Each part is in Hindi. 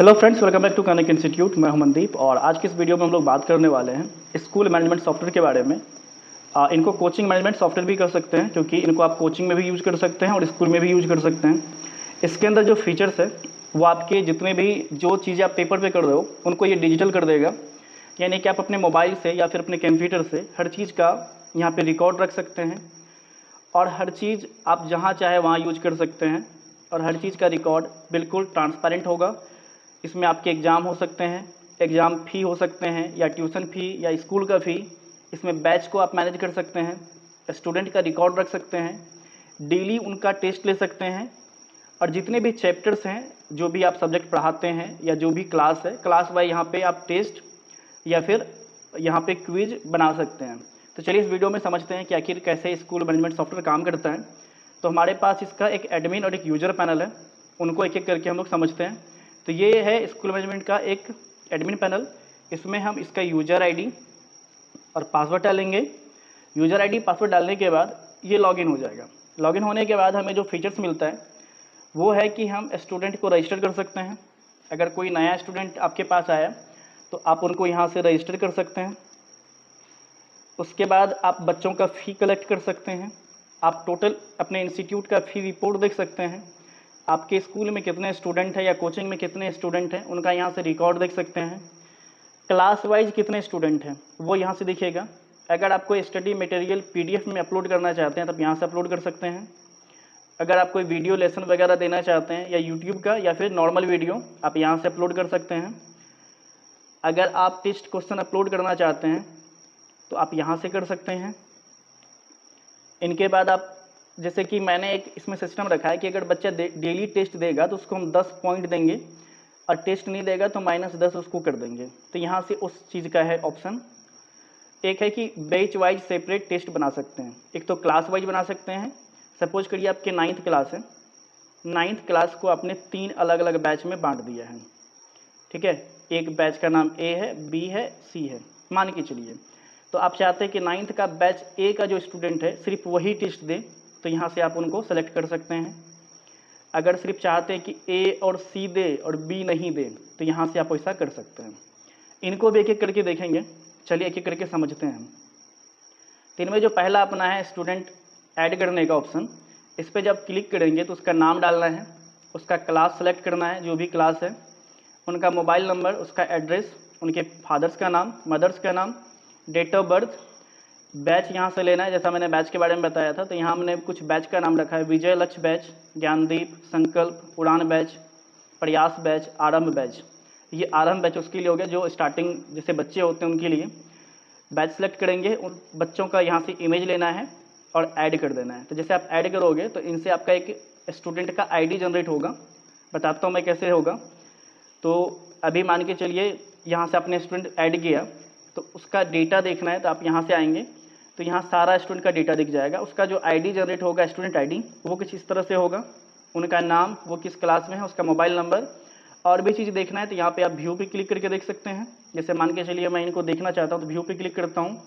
Hello friends, welcome back to Connect Institute. मैं हूं मनदीप और आज की इस वीडियो में हम लोग बात करने वाले हैं स्कूल मैनेजमेंट सॉफ्टवेयर के बारे में। इनको कोचिंग मैनेजमेंट सॉफ्टवेयर भी कर सकते हैं, क्योंकि इनको आप कोचिंग में भी यूज़ कर सकते हैं और स्कूल में भी यूज़ कर सकते हैं। इसके अंदर जो फीचर्स है वो आपके जितने भी जो चीज़ें आप पेपर पे कर रहे हो उनको ये डिजिटल कर देगा। यानी कि आप अपने मोबाइल से या फिर अपने कंप्यूटर से हर चीज़ का यहाँ पे रिकॉर्ड रख सकते हैं और हर चीज़ आप जहाँ चाहे वहाँ यूज कर सकते हैं और हर चीज़ का रिकॉर्ड बिल्कुल ट्रांसपेरेंट होगा। इसमें आपके एग्ज़ाम हो सकते हैं, एग्ज़ाम फ़ी हो सकते हैं या ट्यूशन फ़ी या स्कूल का फ़ी। इसमें बैच को आप मैनेज कर सकते हैं, स्टूडेंट का रिकॉर्ड रख सकते हैं, डेली उनका टेस्ट ले सकते हैं और जितने भी चैप्टर्स हैं, जो भी आप सब्जेक्ट पढ़ाते हैं या जो भी क्लास है, क्लास वाइज यहाँ पे आप टेस्ट या फिर यहाँ पे क्विज बना सकते हैं। तो चलिए इस वीडियो में समझते हैं कि आखिर कैसे स्कूल मैनेजमेंट सॉफ्टवेयर काम करता है। तो हमारे पास इसका एक एडमिन और एक यूज़र पैनल है, उनको एक एक करके हम लोग समझते हैं। तो ये है स्कूल मैनेजमेंट का एक एडमिन पैनल। इसमें हम इसका यूज़र आईडी और पासवर्ड डालेंगे। यूज़र आईडी पासवर्ड डालने के बाद ये लॉगिन हो जाएगा। लॉगिन होने के बाद हमें जो फीचर्स मिलता है वो है कि हम स्टूडेंट को रजिस्टर कर सकते हैं। अगर कोई नया स्टूडेंट आपके पास आया तो आप उनको यहाँ से रजिस्टर कर सकते हैं। उसके बाद आप बच्चों का फ़ी कलेक्ट कर सकते हैं। आप टोटल अपने इंस्टीट्यूट का फ़ी रिपोर्ट देख सकते हैं। आपके स्कूल में कितने स्टूडेंट हैं या कोचिंग में कितने स्टूडेंट हैं उनका यहाँ से रिकॉर्ड देख सकते हैं। क्लास वाइज कितने स्टूडेंट हैं वो यहाँ से दिखेगा। अगर आप कोई स्टडी मटेरियल पीडीएफ में अपलोड करना चाहते हैं तब यहाँ से अपलोड कर सकते हैं। अगर आप कोई वीडियो लेसन वगैरह देना चाहते हैं या यूट्यूब का या फिर नॉर्मल वीडियो आप यहाँ से अपलोड कर सकते हैं। अगर आप टेस्ट क्वेश्चन अपलोड करना चाहते हैं तो आप यहाँ से कर सकते हैं। इनके बाद आप जैसे कि मैंने एक इसमें सिस्टम रखा है कि अगर बच्चा डेली टेस्ट देगा तो उसको हम 10 पॉइंट देंगे और टेस्ट नहीं देगा तो -10 उसको कर देंगे। तो यहाँ से उस चीज़ का है ऑप्शन। एक है कि बैच वाइज सेपरेट टेस्ट बना सकते हैं। एक तो क्लास वाइज बना सकते हैं। सपोज करिए आपके 9th क्लास है, 9th क्लास को आपने 3 अलग अलग बैच में बांट दिया है। ठीक है, एक बैच का नाम ए है, बी है, सी है, मान के चलिए। तो आप चाहते हैं कि 9th का बैच ए का जो स्टूडेंट है सिर्फ वही टेस्ट दे, तो यहाँ से आप उनको सेलेक्ट कर सकते हैं। अगर सिर्फ चाहते हैं कि ए और सी दे और बी नहीं दे तो यहाँ से आप वैसा कर सकते हैं। इनको भी एक एक करके देखेंगे। चलिए एक एक करके समझते हैं। तो इनमें जो पहला अपना है स्टूडेंट ऐड करने का ऑप्शन, इस पर जब क्लिक करेंगे तो उसका नाम डालना है, उसका क्लास सेलेक्ट करना है जो भी क्लास है, उनका मोबाइल नंबर, उसका एड्रेस, उनके फादर्स का नाम, मदर्स का नाम, डेट ऑफ बर्थ, बैच यहाँ से लेना है। जैसा मैंने बैच के बारे में बताया था तो यहाँ हमने कुछ बैच का नाम रखा है। विजय लक्ष्य बैच, ज्ञानदीप, संकल्प, उड़ान बैच, प्रयास बैच, आरंभ बैच। ये आरंभ बैच उसके लिए हो गया जो स्टार्टिंग जैसे बच्चे होते हैं उनके लिए। बैच सेलेक्ट करेंगे, उन बच्चों का यहाँ से इमेज लेना है और ऐड कर देना है। तो जैसे आप ऐड करोगे तो इनसे आपका एक स्टूडेंट का ID जनरेट होगा। बताता हूँ मैं कैसे होगा। तो अभी मान के चलिए यहाँ से आपने स्टूडेंट ऐड किया तो उसका डेटा देखना है तो आप यहाँ से आएंगे तो यहाँ सारा स्टूडेंट का डेटा दिख जाएगा। उसका जो ID जनरेट होगा, स्टूडेंट ID, वो कुछ इस तरह से होगा। उनका नाम, वो किस क्लास में है, उसका मोबाइल नंबर, और भी चीज़ देखना है तो यहाँ पे आप व्यू पे क्लिक करके देख सकते हैं। जैसे मान के चलिए मैं इनको देखना चाहता हूँ तो व्यू पे क्लिक करता हूँ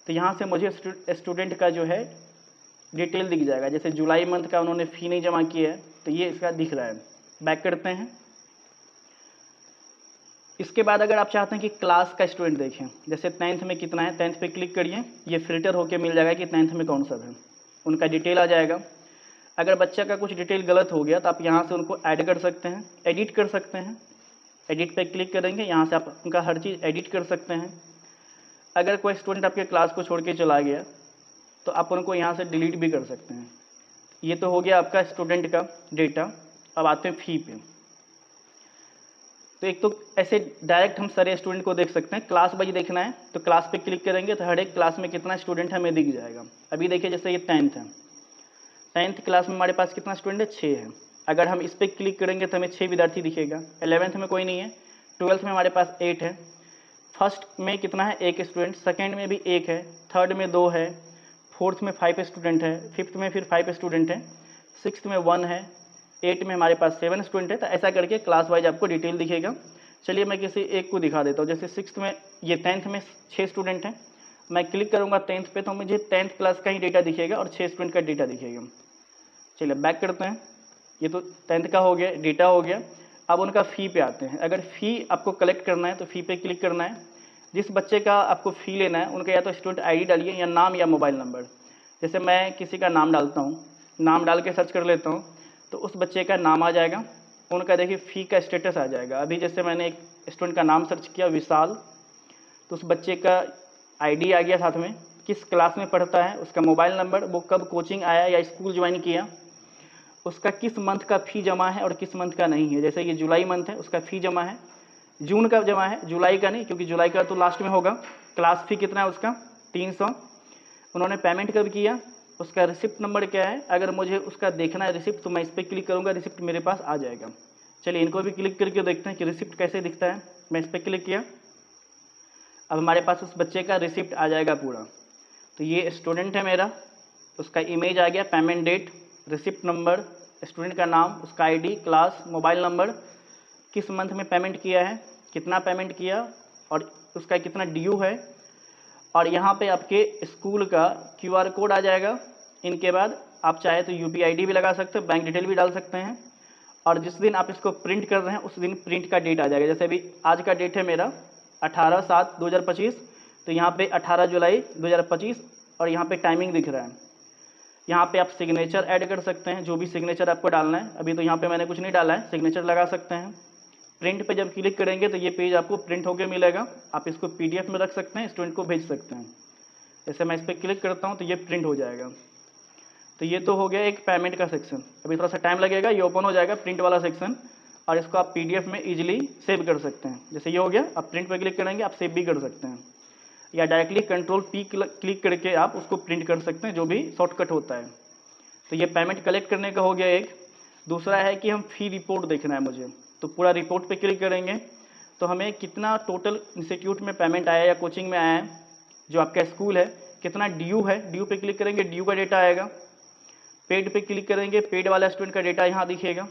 तो यहाँ से मुझे स्टूडेंट का जो है डिटेल दिख जाएगा। जैसे जुलाई मंथ का उन्होंने फ़ी नहीं जमा किया है तो ये इसका दिख रहा है। बैक करते हैं। इसके बाद अगर आप चाहते हैं कि क्लास का स्टूडेंट देखें, जैसे 10th में कितना है, 10th पे क्लिक करिए, ये फिल्टर होके मिल जाएगा कि 10th में कौन सा है, उनका डिटेल आ जाएगा। अगर बच्चा का कुछ डिटेल गलत हो गया तो आप यहाँ से उनको ऐड कर सकते हैं, एडिट कर सकते हैं। एडिट पे क्लिक करेंगे, यहाँ से आप उनका हर चीज़ एडिट कर सकते हैं। अगर कोई स्टूडेंट आपके क्लास को छोड़ के चला गया तो आप उनको यहाँ से डिलीट भी कर सकते हैं। ये तो हो गया आपका स्टूडेंट का डेटा। अब आते हैं फ़ी पे। तो एक तो ऐसे डायरेक्ट हम सारे स्टूडेंट को देख सकते हैं। क्लास वाइज देखना है तो क्लास पे क्लिक करेंगे तो हर एक क्लास में कितना स्टूडेंट है हमें दिख जाएगा। अभी देखिए जैसे ये 10th है, 10th क्लास में हमारे पास कितना स्टूडेंट है, 6 है। अगर हम इस पर क्लिक करेंगे तो हमें 6 विद्यार्थी दिखेगा। 11th में कोई नहीं है, 12th में हमारे पास 8 है, फर्स्ट में कितना है, 1 स्टूडेंट, सेकेंड में भी 1 है, थर्ड में 2 है, फोर्थ में 5 स्टूडेंट है, फिफ्थ में फिर 5 स्टूडेंट है, सिक्स्थ में 1 है, 8 में हमारे पास 7 स्टूडेंट है। तो ऐसा करके क्लास वाइज आपको डिटेल दिखेगा। चलिए मैं किसी एक को दिखा देता हूँ। जैसे 6th में, ये 10th में 6 स्टूडेंट हैं, मैं क्लिक करूँगा 10th पे तो मुझे 10th क्लास का ही डेटा दिखेगा और 6 स्टूडेंट का डेटा दिखेगा। चलिए बैक करते हैं। ये तो 10th का हो गया, डेटा हो गया। अब उनका फ़ी पे आते हैं। अगर फ़ी आपको कलेक्ट करना है तो फ़ी पे क्लिक करना है। जिस बच्चे का आपको फ़ी लेना है उनका या तो स्टूडेंट आईडी डालिए या नाम या मोबाइल नंबर। जैसे मैं किसी का नाम डालता हूँ, नाम डाल के सर्च कर लेता हूँ तो उस बच्चे का नाम आ जाएगा, उनका देखिए फ़ी का स्टेटस आ जाएगा। अभी जैसे मैंने एक स्टूडेंट का नाम सर्च किया विशाल, तो उस बच्चे का आईडी आ गया, साथ में किस क्लास में पढ़ता है, उसका मोबाइल नंबर, वो कब कोचिंग आया या स्कूल ज्वाइन किया, उसका किस मंथ का फ़ी जमा है और किस मंथ का नहीं है। जैसे ये जुलाई मंथ है, उसका फ़ी जमा है, जून का जमा है, जुलाई का नहीं, क्योंकि जुलाई का तो लास्ट में होगा। क्लास फ़ी कितना है उसका 300। उन्होंने पेमेंट कब किया, उसका रिसिप्ट नंबर क्या है। अगर मुझे उसका देखना है रिसिप्ट तो मैं इस पर क्लिक करूँगा, रिसिप्ट मेरे पास आ जाएगा। चलिए इनको भी क्लिक करके देखते हैं कि रिसिप्ट कैसे दिखता है। मैं इस पर क्लिक किया, अब हमारे पास उस बच्चे का रिसिप्ट आ जाएगा पूरा। तो ये स्टूडेंट है मेरा, उसका इमेज आ गया, payment date, receipt number, student का नाम, उसका आईडी, क्लास, मोबाइल नंबर, किस मंथ में पेमेंट किया है, कितना पेमेंट किया और उसका कितना ड्यू है। और यहाँ पे आपके स्कूल का क्यूआर कोड आ जाएगा। इनके बाद आप चाहे तो यूपीआईडी भी लगा सकते हो, बैंक डिटेल भी डाल सकते हैं। और जिस दिन आप इसको प्रिंट कर रहे हैं उस दिन प्रिंट का डेट आ जाएगा। जैसे अभी आज का डेट है मेरा 18/7/2025, तो यहाँ पे 18 जुलाई 2025 और यहाँ पे टाइमिंग दिख रहा है। यहाँ पे आप सिग्नेचर ऐड कर सकते हैं, जो भी सिग्नेचर आपको डालना है। अभी तो यहाँ पे मैंने कुछ नहीं डाला है, सिग्नेचर लगा सकते हैं। प्रिंट पे जब क्लिक करेंगे तो ये पेज आपको प्रिंट होकर मिलेगा। आप इसको पीडीएफ में रख सकते हैं, स्टूडेंट को भेज सकते हैं। जैसे मैं इस पर क्लिक करता हूँ तो ये प्रिंट हो जाएगा। तो ये तो हो गया एक पेमेंट का सेक्शन। अभी थोड़ा सा टाइम लगेगा, ये ओपन हो जाएगा प्रिंट वाला सेक्शन, और इसको आप पीडीएफ में इजीली सेव कर सकते हैं। जैसे ये हो गया, आप प्रिंट पर क्लिक करेंगे, आप सेव भी कर सकते हैं, या डायरेक्टली कंट्रोल पी क्लिक करके आप उसको प्रिंट कर सकते हैं, जो भी शॉर्टकट होता है। तो ये पेमेंट कलेक्ट करने का हो गया एक। दूसरा है कि हम फ़ी रिपोर्ट देखना है मुझे, तो पूरा रिपोर्ट पे क्लिक करेंगे तो हमें कितना टोटल इंस्टीट्यूट में पेमेंट आया या कोचिंग में आया है, जो आपका स्कूल है, कितना ड्यू है, ड्यू पे क्लिक करेंगे, ड्यू का डेटा आएगा। पेड पे क्लिक करेंगे, पेड वाला स्टूडेंट का डेटा यहाँ दिखेगा।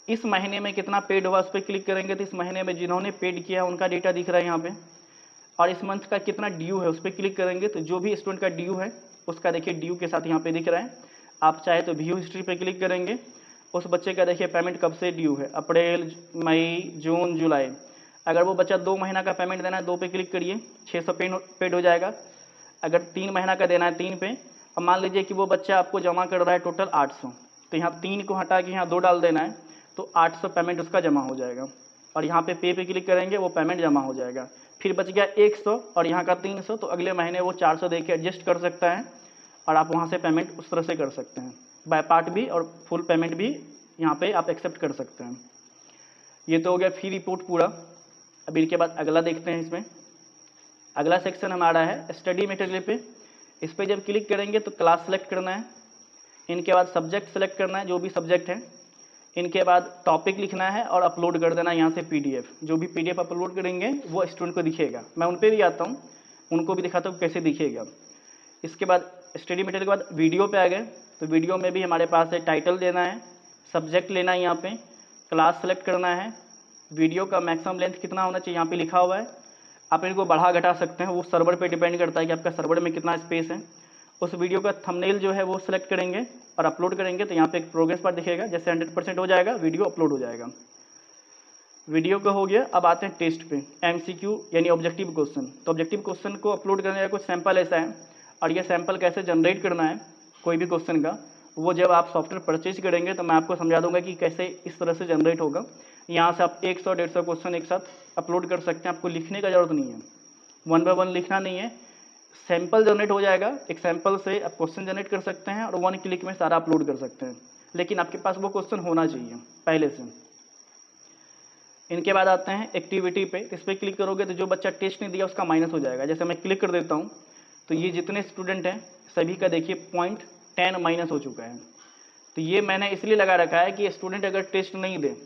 इस महीने में कितना पेड हुआ उस पर क्लिक करेंगे तो इस महीने में जिन्होंने पेड किया उनका डेटा दिख रहा है यहाँ पे। और इस मंथ का कितना ड्यू है उस पर क्लिक करेंगे तो जो भी स्टूडेंट का ड्यू है उसका देखिए ड्यू के साथ यहाँ पे दिख रहा है। आप चाहे तो व्यू हिस्ट्री पे क्लिक करेंगे, उस बच्चे का देखिए पेमेंट कब से ड्यू है, अप्रैल, मई, जून, जुलाई। अगर वो बच्चा 2 महीना का पेमेंट देना है 2 पे क्लिक करिए, 600 पेड हो जाएगा। अगर 3 महीना का देना है 3 पे। अब मान लीजिए कि वो बच्चा आपको जमा कर रहा है टोटल 800, तो यहाँ 3 को हटा के यहाँ 2 डाल देना है, तो 800 पेमेंट उसका जमा हो जाएगा। और यहाँ पे क्लिक करेंगे, वो पेमेंट जमा हो जाएगा। फिर बच गया 100 और यहाँ का 300, तो अगले महीने वो 400 दे के एडजस्ट कर सकता है और आप वहाँ से पेमेंट उस तरह से कर सकते हैं। बाय पार्ट भी और फुल पेमेंट भी यहाँ पे आप एक्सेप्ट कर सकते हैं। ये तो हो गया फ़ी रिपोर्ट पूरा। अभी इसके बाद अगला देखते हैं। इसमें अगला सेक्शन हमारा है स्टडी मटेरियल पे। इस पर जब क्लिक करेंगे तो क्लास सेलेक्ट करना है, इनके बाद सब्जेक्ट सेलेक्ट करना है, जो भी सब्जेक्ट है, इनके बाद टॉपिक लिखना है और अपलोड कर देना है यहाँ से पीडीएफ। जो भी पीडीएफ अपलोड करेंगे वो स्टूडेंट को दिखेगा। मैं उन पर भी आता हूँ, उनको भी दिखाता हूँ कैसे दिखेगा। इसके बाद स्टडी मटेरियल के बाद वीडियो पे आ गए, तो वीडियो में भी हमारे पास है टाइटल देना है, सब्जेक्ट लेना है, यहाँ पे क्लास सेलेक्ट करना है, वीडियो का मैक्सिमम लेंथ कितना होना चाहिए यहाँ पे लिखा हुआ है। आप इनको बढ़ा घटा सकते हैं, वो सर्वर पे डिपेंड करता है कि आपका सर्वर में कितना स्पेस है। उस वीडियो का थंबनेल जो है वो सिलेक्ट करेंगे और अपलोड करेंगे, तो यहाँ पे एक प्रोग्रेस बार दिखेगा। जैसे 100% हो जाएगा वीडियो अपलोड हो जाएगा। वीडियो का हो गया। अब आते हैं टेस्ट पे, एमसीक्यू यानी ऑब्जेक्टिव क्वेश्चन। तो ऑब्जेक्टिव क्वेश्चन को अपलोड करने का कुछ सैंपल ऐसा है, और ये सैंपल कैसे जनरेट करना है कोई भी क्वेश्चन का, वो जब आप सॉफ्टवेयर परचेज करेंगे तो मैं आपको समझा दूंगा कि कैसे इस तरह से जनरेट होगा। यहाँ से आप 100-150 क्वेश्चन एक साथ अपलोड कर सकते हैं, आपको लिखने का ज़रूरत नहीं है, 1 बाय 1 लिखना नहीं है। सैंपल जनरेट हो जाएगा, एक सैंपल से आप क्वेश्चन जनरेट कर सकते हैं और 1 क्लिक में सारा अपलोड कर सकते हैं, लेकिन आपके पास वो क्वेश्चन होना चाहिए पहले से। इनके बाद आते हैं एक्टिविटी पे। इस पर क्लिक करोगे तो जो बच्चा टेस्ट नहीं दिया उसका माइनस हो जाएगा। जैसे मैं क्लिक कर देता हूँ तो ये जितने स्टूडेंट हैं सभी का देखिए पॉइंट 10 माइनस हो चुका है। तो ये मैंने इसलिए लगा रखा है कि स्टूडेंट अगर टेस्ट नहीं दे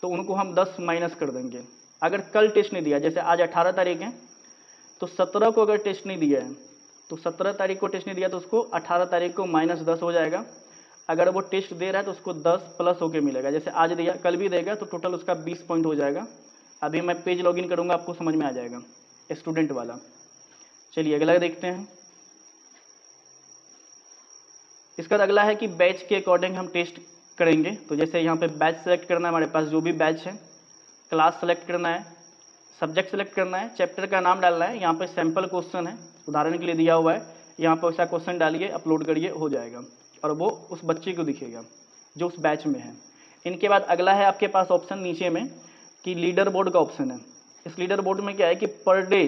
तो उनको हम 10 माइनस कर देंगे। अगर कल टेस्ट नहीं दिया, जैसे आज 18 तारीख है, तो 17 को अगर टेस्ट नहीं दिया है तो 17 तारीख को टेस्ट नहीं दिया तो उसको 18 तारीख को -10 हो जाएगा। अगर वो टेस्ट दे रहा है तो उसको 10 प्लस होके मिलेगा। जैसे आज दिया कल भी देगा तो टोटल उसका 20 पॉइंट हो जाएगा। अभी मैं पेज लॉगिन करूँगा, आपको समझ में आ जाएगा स्टूडेंट वाला। चलिए अगला देखते हैं। इसका अगला है कि बैच के अकॉर्डिंग हम टेस्ट करेंगे। तो जैसे यहाँ पे बैच सेलेक्ट करना है, हमारे पास जो भी बैच है, क्लास सेलेक्ट करना है, सब्जेक्ट सेलेक्ट करना है, चैप्टर का नाम डालना है। यहाँ पे सैम्पल क्वेश्चन है, उदाहरण के लिए दिया हुआ है, यहाँ पर वैसा क्वेश्चन डालिए, अपलोड करिए, हो जाएगा और वो उस बच्चे को दिखेगा जो उस बैच में है। इनके बाद अगला है आपके पास ऑप्शन नीचे में कि लीडर बोर्ड का ऑप्शन है। इस लीडर बोर्ड में क्या है कि पर डे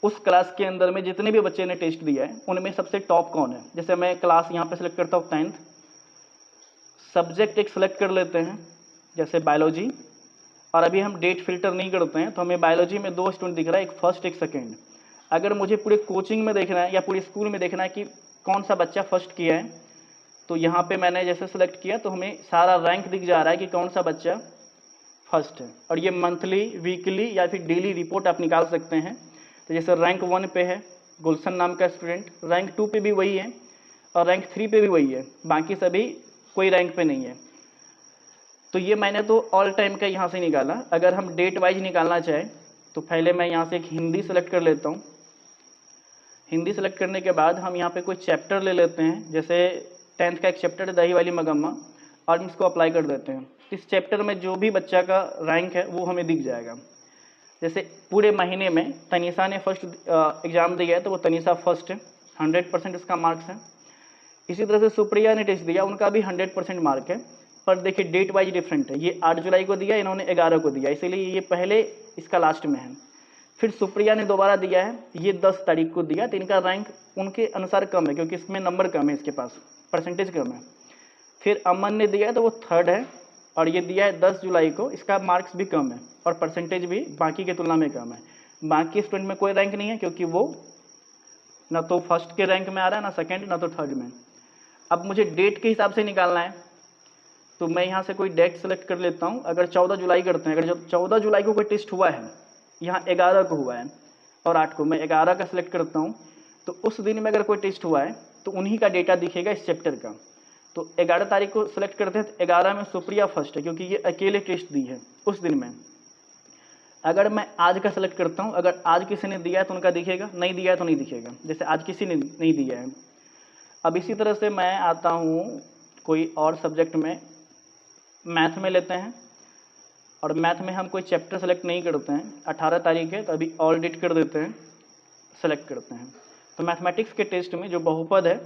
उस क्लास के अंदर में जितने भी बच्चे ने टेस्ट दिया है उनमें सबसे टॉप कौन है। जैसे मैं क्लास यहाँ पे सेलेक्ट करता हूँ 10th, सब्जेक्ट एक सेलेक्ट कर लेते हैं जैसे बायोलॉजी, और अभी हम डेट फिल्टर नहीं करते हैं तो हमें बायोलॉजी में 2 स्टूडेंट दिख रहा है, एक फर्स्ट एक सेकेंड। अगर मुझे पूरे कोचिंग में देखना है या पूरे स्कूल में देखना है कि कौन सा बच्चा फर्स्ट किया है, तो यहाँ पे मैंने जैसे सेलेक्ट किया तो हमें सारा रैंक दिख जा रहा है कि कौन सा बच्चा फर्स्ट है। और ये मंथली, वीकली या फिर डेली रिपोर्ट आप निकाल सकते हैं। तो जैसे रैंक 1 पे है गुलशन नाम का स्टूडेंट, रैंक 2 पे भी वही है और रैंक 3 पे भी वही है, बाकी सभी कोई रैंक पे नहीं है। तो ये मैंने तो ऑल टाइम का यहाँ से निकाला। अगर हम डेट वाइज निकालना चाहें तो पहले मैं यहाँ से एक हिंदी सेलेक्ट कर लेता हूँ। हिंदी सेलेक्ट करने के बाद हम यहाँ पे कोई चैप्टर ले लेते हैं, जैसे 10th का एक चैप्टर है दही वाली मगम्मा, और इसको अप्लाई कर देते हैं। इस चैप्टर में जो भी बच्चा का रैंक है वो हमें दिख जाएगा। जैसे पूरे महीने में तनीषा ने फर्स्ट एग्ज़ाम दिया है तो वो तनीषा फर्स्ट है, 100% उसका मार्क्स है। इसी तरह से सुप्रिया ने टेस्ट दिया, उनका भी 100% मार्क है। पर देखिए डेट वाइज डिफरेंट है, ये 8 जुलाई को दिया, इन्होंने 11 को दिया, इसीलिए ये पहले इसका लास्ट में है। फिर सुप्रिया ने दोबारा दिया है, ये 10 तारीख को दिया, तो इनका रैंक उनके अनुसार कम है क्योंकि इसमें नंबर कम है, इसके पास परसेंटेज कम है। फिर अमन ने दिया है तो वो 3rd है, और ये दिया है 10 जुलाई को, इसका मार्क्स भी कम है और परसेंटेज भी बाकी की तुलना में कम है। बाकी स्टूडेंट में कोई रैंक नहीं है क्योंकि वो ना तो फर्स्ट के रैंक में आ रहा है, ना सेकंड, ना तो 3rd में। अब मुझे डेट के हिसाब से निकालना है तो मैं यहाँ से कोई डेट सेलेक्ट कर लेता हूँ। अगर 14 जुलाई करते हैं, अगर 14 जुलाई को कोई टेस्ट हुआ है, यहाँ 11 को हुआ है और 8 को, मैं 11 का सिलेक्ट करता हूँ, तो उस दिन में अगर कोई टेस्ट हुआ है तो उन्हीं का डेटा दिखेगा इस चैप्टर का। तो 11 तारीख को सिलेक्ट करते हैं तो 11 में सुप्रिया फर्स्ट है क्योंकि ये अकेले टेस्ट दी है उस दिन में। अगर मैं आज का सेलेक्ट करता हूँ, अगर आज किसी ने दिया है तो उनका दिखेगा, नहीं दिया है तो नहीं दिखेगा, जैसे आज किसी ने नहीं दिया है। अब इसी तरह से मैं आता हूँ कोई और सब्जेक्ट में, मैथ में लेते हैं, और मैथ में हम कोई चैप्टर सेलेक्ट नहीं करते हैं। 18 तारीख है तो अभी ऑल डेट कर देते हैं, सेलेक्ट करते हैं। तो मैथमेटिक्स के टेस्ट में जो बहुपद है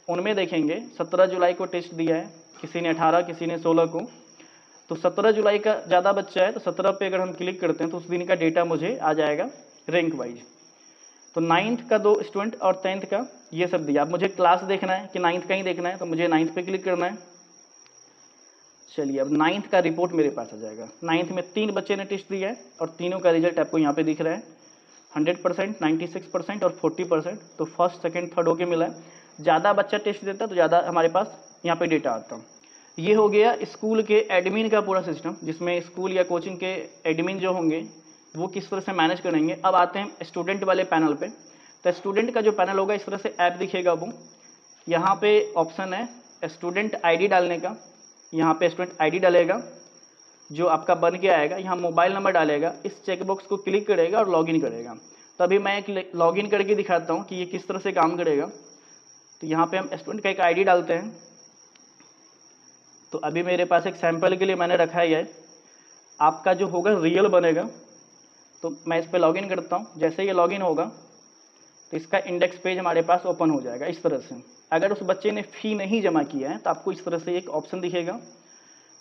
उनमें देखेंगे 17 जुलाई को टेस्ट दिया है, किसी ने 18, किसी ने 16 को, तो 17 जुलाई का ज़्यादा बच्चा है तो 17 पे अगर हम क्लिक करते हैं तो उस दिन का डेटा मुझे आ जाएगा रैंक वाइज। तो 9th का 2 स्टूडेंट और 10th का ये सब दिया। अब मुझे क्लास देखना है कि 9th का ही देखना है तो मुझे 9th पे क्लिक करना है। चलिए अब 9th का रिपोर्ट मेरे पास आ जाएगा। 9th में 3 बच्चे ने टेस्ट दिया है और तीनों का रिजल्ट आपको यहाँ पे दिख रहा है, 100%, 96% और 40%। तो फर्स्ट, सेकंड, थर्ड होके मिला है। ज़्यादा बच्चा टेस्ट देता तो ज़्यादा हमारे पास यहाँ पे डेटा आता। ये हो गया स्कूल के एडमिन का पूरा सिस्टम, जिसमें स्कूल या कोचिंग के एडमिन जो होंगे वो किस तरह से मैनेज करेंगे। अब आते हैं स्टूडेंट वाले पैनल पे। तो स्टूडेंट का जो पैनल होगा इस तरह से ऐप दिखेगा। वो यहाँ पे ऑप्शन है स्टूडेंट आईडी डालने का, यहाँ पे स्टूडेंट आईडी डालेगा जो आपका बन के आएगा, यहाँ मोबाइल नंबर डालेगा, इस चेकबॉक्स को क्लिक करेगा और लॉगिन करेगा। तो अभी मैं एक लॉगिन करके दिखाता हूँ कि ये किस तरह से काम करेगा। तो यहाँ पे हम स्टूडेंट का एक आईडी डालते हैं। तो अभी मेरे पास एक सैंपल के लिए मैंने रखा है, ये आपका जो होगा रियल बनेगा। तो मैं इस पर लॉगिन करता हूँ। जैसे ये लॉगिन होगा तो इसका इंडेक्स पेज हमारे पास ओपन हो जाएगा इस तरह से। अगर उस बच्चे ने फ़ी नहीं जमा किया है तो आपको इस तरह से एक ऑप्शन दिखेगा।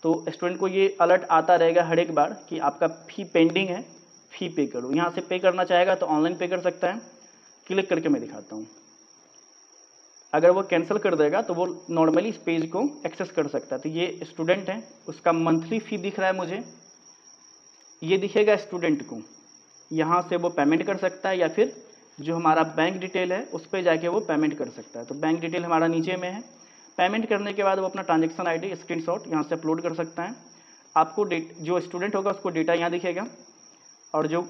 तो स्टूडेंट को ये अलर्ट आता रहेगा हर एक बार कि आपका फ़ी पेंडिंग है, फ़ी पे करो। यहाँ से पे करना चाहेगा तो ऑनलाइन पे कर सकता है। क्लिक करके मैं दिखाता हूँ। अगर वो कैंसिल कर देगा तो वो नॉर्मली इस पेज को एक्सेस कर सकता है। तो ये स्टूडेंट है, उसका मंथली फ़ी दिख रहा है मुझे, ये दिखेगा स्टूडेंट को। यहाँ से वो पेमेंट कर सकता है या फिर जो हमारा बैंक डिटेल है उस पर जाके वो पेमेंट कर सकता है। तो बैंक डिटेल हमारा नीचे में है। पेमेंट करने के बाद वो अपना ट्रांजेक्शन आईडी स्क्रीनशॉट यहाँ से अपलोड कर सकता है। आपको जो स्टूडेंट होगा उसको डेटा यहाँ दिखेगा, और जो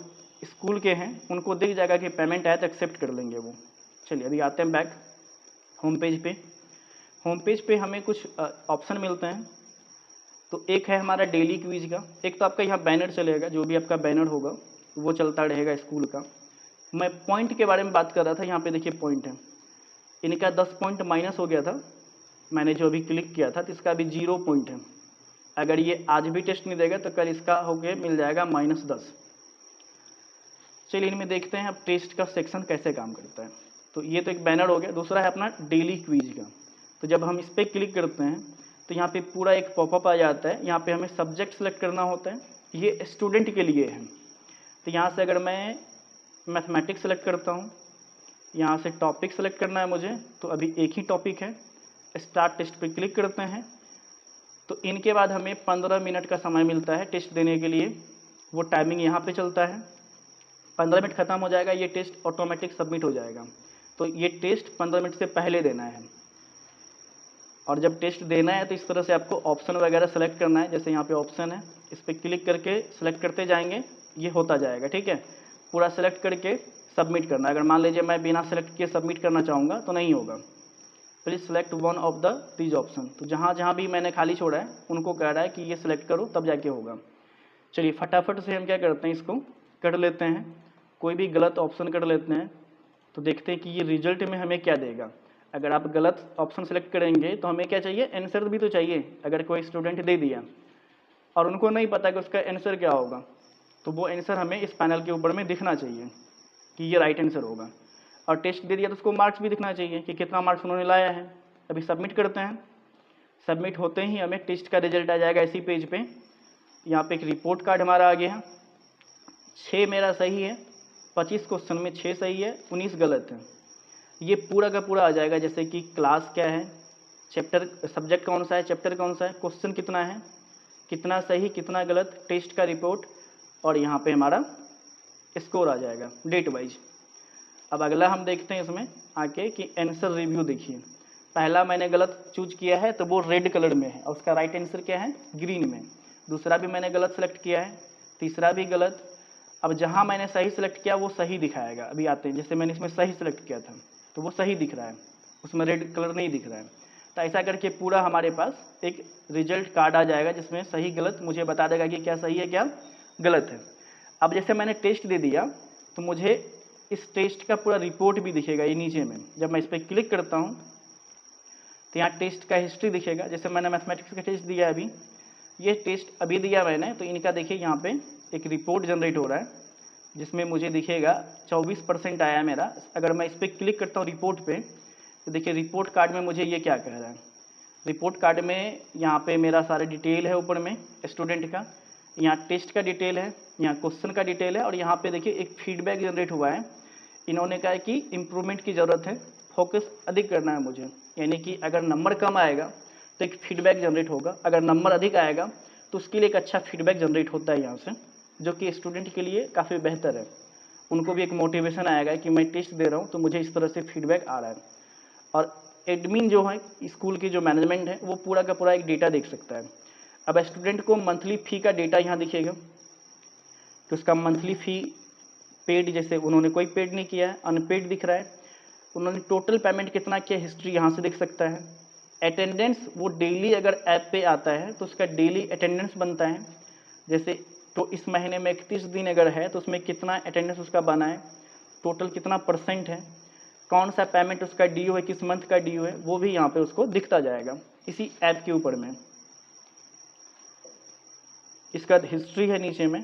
स्कूल के हैं उनको दिख जाएगा कि पेमेंट आया तो एक्सेप्ट कर लेंगे वो। चलिए अभी आते हैं बैक होम पेज पे। होम पेज पे हमें कुछ ऑप्शन मिलते हैं। तो एक है हमारा डेली क्विज का, एक तो आपका यहाँ बैनर चलेगा, जो भी आपका बैनर होगा वो चलता रहेगा स्कूल का। मैं पॉइंट के बारे में बात कर रहा था, यहाँ पे देखिए पॉइंट है, इनका 10 पॉइंट माइनस हो गया था मैंने जो अभी क्लिक किया था तो इसका अभी 0 पॉइंट है। अगर ये आज भी टेस्ट नहीं देगा तो कल इसका होके मिल जाएगा -10। चलिए इनमें देखते हैं अब टेस्ट का सेक्शन कैसे काम करता है। तो ये तो एक बैनर हो गया। दूसरा है अपना डेली क्विज का। तो जब हम इस पर क्लिक करते हैं तो यहाँ पे पूरा एक पॉपअप आ जाता है। यहाँ पे हमें सब्जेक्ट सेलेक्ट करना होता है, ये स्टूडेंट के लिए है। तो यहाँ से अगर मैं मैथमेटिक्स सेलेक्ट करता हूँ, यहाँ से टॉपिक सेलेक्ट करना है मुझे, तो अभी एक ही टॉपिक है। स्टार्ट टेस्ट पे क्लिक करते हैं तो इनके बाद हमें 15 मिनट का समय मिलता है टेस्ट देने के लिए। वो टाइमिंग यहाँ पे चलता है। 15 मिनट ख़त्म हो जाएगा, ये टेस्ट ऑटोमेटिक सबमिट हो जाएगा। तो ये टेस्ट 15 मिनट से पहले देना है। और जब टेस्ट देना है तो इस तरह से आपको ऑप्शन वगैरह सेलेक्ट करना है। जैसे यहाँ पे ऑप्शन है, इस पर क्लिक करके सेलेक्ट करते जाएंगे, ये होता जाएगा। ठीक है, पूरा सेलेक्ट करके सबमिट करना है। अगर मान लीजिए मैं बिना सेलेक्ट किए सबमिट करना चाहूँगा तो नहीं होगा। Please select one of the these option. तो जहाँ जहाँ भी मैंने खाली छोड़ा है उनको कह रहा है कि ये सिलेक्ट करो, तब जाके होगा। चलिए फटाफट से हम क्या करते हैं, इसको कर लेते हैं। कोई भी गलत ऑप्शन कर लेते हैं तो देखते हैं कि ये रिजल्ट में हमें क्या देगा। अगर आप गलत ऑप्शन सेलेक्ट करेंगे तो हमें क्या चाहिए, आंसर भी तो चाहिए। अगर कोई स्टूडेंट दे दिया और उनको नहीं पता कि उसका आंसर क्या होगा, तो वो आंसर हमें इस पैनल के ऊपर में दिखना चाहिए कि ये राइट आंसर होगा। और टेस्ट दे दिया तो उसको मार्क्स भी दिखना चाहिए कि कितना मार्क्स उन्होंने लाया है। अभी सबमिट करते हैं। सबमिट होते ही हमें टेस्ट का रिजल्ट आ जाएगा इसी पेज पे। यहाँ पे एक रिपोर्ट कार्ड हमारा आ गया। 6 मेरा सही है, 25 क्वेश्चन में 6 सही है, 19 गलत है। ये पूरा का पूरा आ जाएगा, जैसे कि क्लास क्या है, चैप्टर सब्जेक्ट कौन सा है, चैप्टर कौन सा है, क्वेश्चन कितना है, कितना सही कितना गलत, टेस्ट का रिपोर्ट, और यहाँ पे हमारा स्कोर आ जाएगा डेट वाइज। अब अगला हम देखते हैं इसमें आके कि आंसर रिव्यू। देखिए पहला मैंने गलत चूज किया है तो वो रेड कलर में है और उसका राइट आंसर क्या है, ग्रीन में। दूसरा भी मैंने गलत सेलेक्ट किया है, तीसरा भी गलत। अब जहाँ मैंने सही सेलेक्ट किया वो सही दिखाएगा। अभी आते हैं, जैसे मैंने इसमें सही सेलेक्ट किया था तो वो सही दिख रहा है, उसमें रेड कलर नहीं दिख रहा है। तो ऐसा करके पूरा हमारे पास एक रिजल्ट कार्ड आ जाएगा जिसमें सही गलत मुझे बता देगा कि क्या सही है क्या गलत है। अब जैसे मैंने टेस्ट दे दिया तो मुझे इस टेस्ट का पूरा रिपोर्ट भी दिखेगा ये नीचे में। जब मैं इस पर क्लिक करता हूँ तो यहाँ टेस्ट का हिस्ट्री दिखेगा। जैसे मैंने मैथमेटिक्स का टेस्ट दिया अभी, ये टेस्ट अभी दिया मैंने, तो इनका देखिए यहाँ पे एक रिपोर्ट जनरेट हो रहा है जिसमें मुझे दिखेगा 24% आया मेरा। अगर मैं इस पर क्लिक करता हूँ रिपोर्ट पे तो देखिए रिपोर्ट कार्ड में मुझे ये क्या कह रहा है। रिपोर्ट कार्ड में यहाँ पे मेरा सारा डिटेल है ऊपर में स्टूडेंट का, यहाँ टेस्ट का डिटेल है, यहाँ क्वेश्चन का डिटेल है, और यहाँ पे देखिए एक फीडबैक जनरेट हुआ है। इन्होंने कहा है कि इम्प्रूवमेंट की ज़रूरत है, फोकस अधिक करना है मुझे। यानी कि अगर नंबर कम आएगा तो एक फीडबैक जनरेट होगा, अगर नंबर अधिक आएगा तो उसके लिए एक अच्छा फीडबैक जनरेट होता है यहाँ से, जो कि स्टूडेंट के लिए काफ़ी बेहतर है। उनको भी एक मोटिवेशन आएगा कि मैं टेस्ट दे रहा हूँ तो मुझे इस तरह से फीडबैक आ रहा है। और एडमिन जो है स्कूल की जो मैनेजमेंट है वो पूरा का पूरा एक डेटा देख सकता है। अब स्टूडेंट को मंथली फ़ी का डेटा यहाँ दिखेगा कि उसका मंथली फ़ी पेड, जैसे उन्होंने कोई पेड नहीं किया है, अनपेड दिख रहा है। उन्होंने टोटल पेमेंट कितना किया हिस्ट्री यहाँ से देख सकता है। अटेंडेंस वो डेली अगर ऐप पे आता है तो उसका डेली अटेंडेंस बनता है। जैसे तो इस महीने में 31 दिन अगर है तो उसमें कितना अटेंडेंस उसका बना है, टोटल कितना % है, कौन सा पेमेंट उसका ड्यू है, किस मंथ का ड्यू है, वो भी यहाँ पे उसको दिखता जाएगा इसी ऐप के ऊपर में। इसका हिस्ट्री है नीचे में।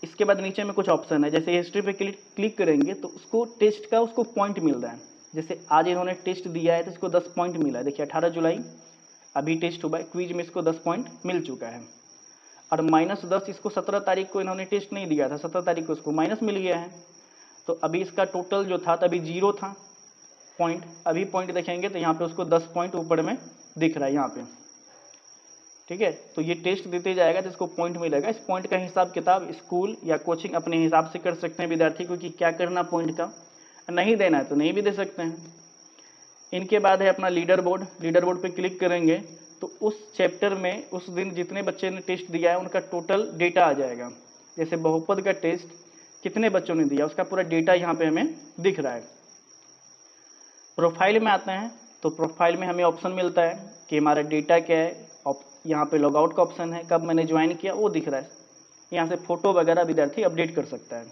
इसके बाद नीचे में कुछ ऑप्शन है, जैसे हिस्ट्री पे क्लिक करेंगे तो उसको टेस्ट का उसको पॉइंट मिल रहा है। जैसे आज इन्होंने टेस्ट दिया है तो इसको 10 पॉइंट मिला है। देखिए 18 जुलाई अभी टेस्ट हुआ है, क्विज में इसको 10 पॉइंट मिल चुका है। और -10 इसको 17 तारीख को इन्होंने टेस्ट नहीं दिया था, 17 तारीख को इसको माइनस मिल गया है। तो अभी इसका टोटल जो था तभी 0 था पॉइंट, अभी पॉइंट देखेंगे तो यहाँ पे उसको 10 पॉइंट ऊपर में दिख रहा है यहाँ पे। ठीक है, तो ये टेस्ट देते जाएगा तो इसको पॉइंट मिलेगा। इस पॉइंट का हिसाब किताब स्कूल या कोचिंग अपने हिसाब से कर सकते हैं विद्यार्थी को कि क्या करना पॉइंट का। नहीं देना है तो नहीं भी दे सकते हैं। इनके बाद है अपना लीडर बोर्ड। लीडर बोर्ड पे क्लिक करेंगे तो उस चैप्टर में उस दिन जितने बच्चे ने टेस्ट दिया है उनका टोटल डेटा आ जाएगा। जैसे बहुपद का टेस्ट कितने बच्चों ने दिया उसका पूरा डेटा यहाँ पे हमें दिख रहा है। प्रोफाइल में आते हैं तो प्रोफाइल में हमें ऑप्शन मिलता है कि हमारा डेटा क्या है। यहाँ पे लॉगआउट का ऑप्शन है, कब मैंने ज्वाइन किया वो दिख रहा है। यहाँ से फ़ोटो वगैरह विद्यार्थी अपडेट कर सकता है।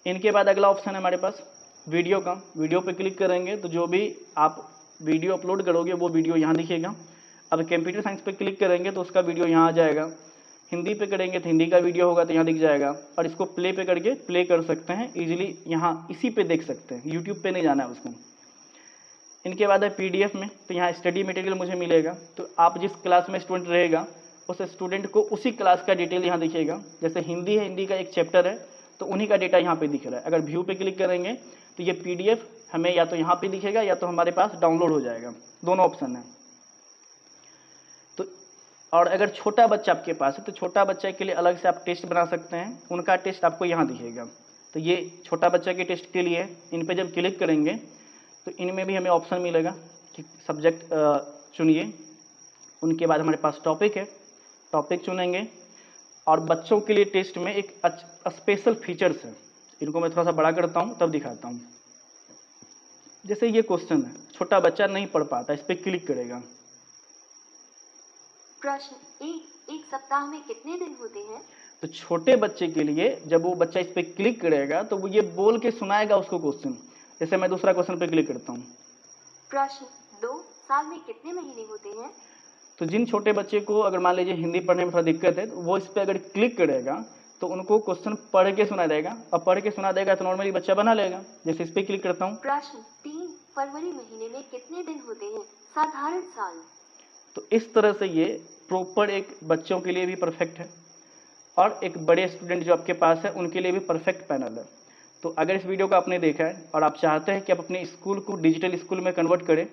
इनके बाद अगला ऑप्शन है हमारे पास वीडियो का। वीडियो पे क्लिक करेंगे तो जो भी आप वीडियो अपलोड करोगे वो वीडियो यहाँ दिखेगा। अब कंप्यूटर साइंस पे क्लिक करेंगे तो उसका वीडियो यहाँ आ जाएगा। हिंदी पे करेंगे तो हिंदी का वीडियो होगा तो यहाँ दिख जाएगा, और इसको प्ले पे करके प्ले कर सकते हैं इजीली, यहाँ इसी पे देख सकते हैं, यूट्यूब पे नहीं जाना है उसको। इनके बाद है पीडीएफ में, तो यहाँ स्टडी मटेरियल मुझे मिलेगा, तो आप जिस क्लास में स्टूडेंट रहेगा उस स्टूडेंट को उसी क्लास का डिटेल यहाँ दिखेगा। जैसे हिंदी है, हिंदी का एक चैप्टर है तो उन्हीं का डेटा यहाँ पे दिख रहा है। अगर व्यू पे क्लिक करेंगे तो ये पीडीएफ हमें या तो यहाँ पे दिखेगा या तो हमारे पास डाउनलोड हो जाएगा, दोनों ऑप्शन है। तो और अगर छोटा बच्चा आपके पास है तो छोटा बच्चे के लिए अलग से आप टेस्ट बना सकते हैं, उनका टेस्ट आपको यहाँ दिखेगा। तो ये छोटा बच्चा के टेस्ट के लिए, इन पे जब क्लिक करेंगे तो इनमें भी हमें ऑप्शन मिलेगा कि सब्जेक्ट चुनिए। उनके बाद हमारे पास टॉपिक है, टॉपिक चुनेंगे। और बच्चों के लिए टेस्ट में एक स्पेशल फीचर्स है, इनको मैं थोड़ा सा बड़ा करता हूँ तब दिखाता हूँ। जैसे ये क्वेश्चन है, छोटा बच्चा नहीं पढ़ पाता, इस पर क्लिक करेगा। प्रश्न एक सप्ताह में कितने दिन होते हैं? तो छोटे बच्चे के लिए जब वो बच्चा इस पर क्लिक करेगा तो वो ये बोल के सुनाएगा उसको क्वेश्चन। जैसे मैं दूसरा क्वेश्चन पे क्लिक करता हूँ। प्रश्न 2, साल में कितने महीने होते हैं? तो जिन छोटे बच्चे को अगर मान लीजिए हिंदी पढ़ने में थोड़ा दिक्कत है तो वो इस पर अगर क्लिक करेगा तो उनको क्वेश्चन पढ़ के सुना देगा, और पढ़ के सुना देगा तो नॉर्मली बच्चा बना लेगा। जैसे इस पर क्लिक करता हूँ। प्रश्न 3, फरवरी महीने में कितने दिन होते हैं? साधारण साल। तो इस तरह से ये प्रॉपर एक बच्चों के लिए भी परफेक्ट है और एक बड़े स्टूडेंट जो आपके पास है उनके लिए भी परफेक्ट पैनल है। तो अगर इस वीडियो को आपने देखा है और आप चाहते हैं कि आप अपने स्कूल को डिजिटल स्कूल में कन्वर्ट करें,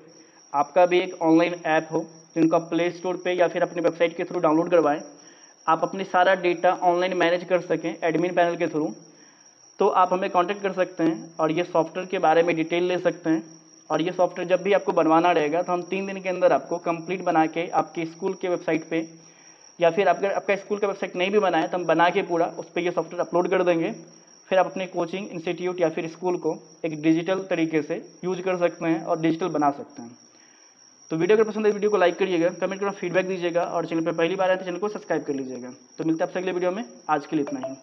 आपका भी एक ऑनलाइन ऐप हो जिनको आप प्ले स्टोर पे या फिर अपनी वेबसाइट के थ्रू डाउनलोड करवाएं, आप अपनी सारा डेटा ऑनलाइन मैनेज कर सकें एडमिन पैनल के थ्रू, तो आप हमें कांटेक्ट कर सकते हैं और ये सॉफ्टवेयर के बारे में डिटेल ले सकते हैं। और ये सॉफ्टवेयर जब भी आपको बनवाना रहेगा तो हम 3 दिन के अंदर आपको कंप्लीट बना के आपके स्कूल के वेबसाइट पे, या फिर अगर आपका स्कूल का वेबसाइट नहीं भी बनाए तो हम बना के पूरा उस पर ये सॉफ्टवेयर अपलोड कर देंगे। फिर आप अपने कोचिंग इंस्टीट्यूट या फिर स्कूल को एक डिजिटल तरीके से यूज कर सकते हैं और डिजिटल बना सकते हैं। तो वीडियो अगर पसंद है वीडियो को लाइक करिएगा, कमेंट करना, फीडबैक दीजिएगा, और चैनल पर पहली बार आए तो चैनल को सब्सक्राइब कर लीजिएगा। तो मिलते हैं आपसे अगले वीडियो में, आज के लिए इतना ही।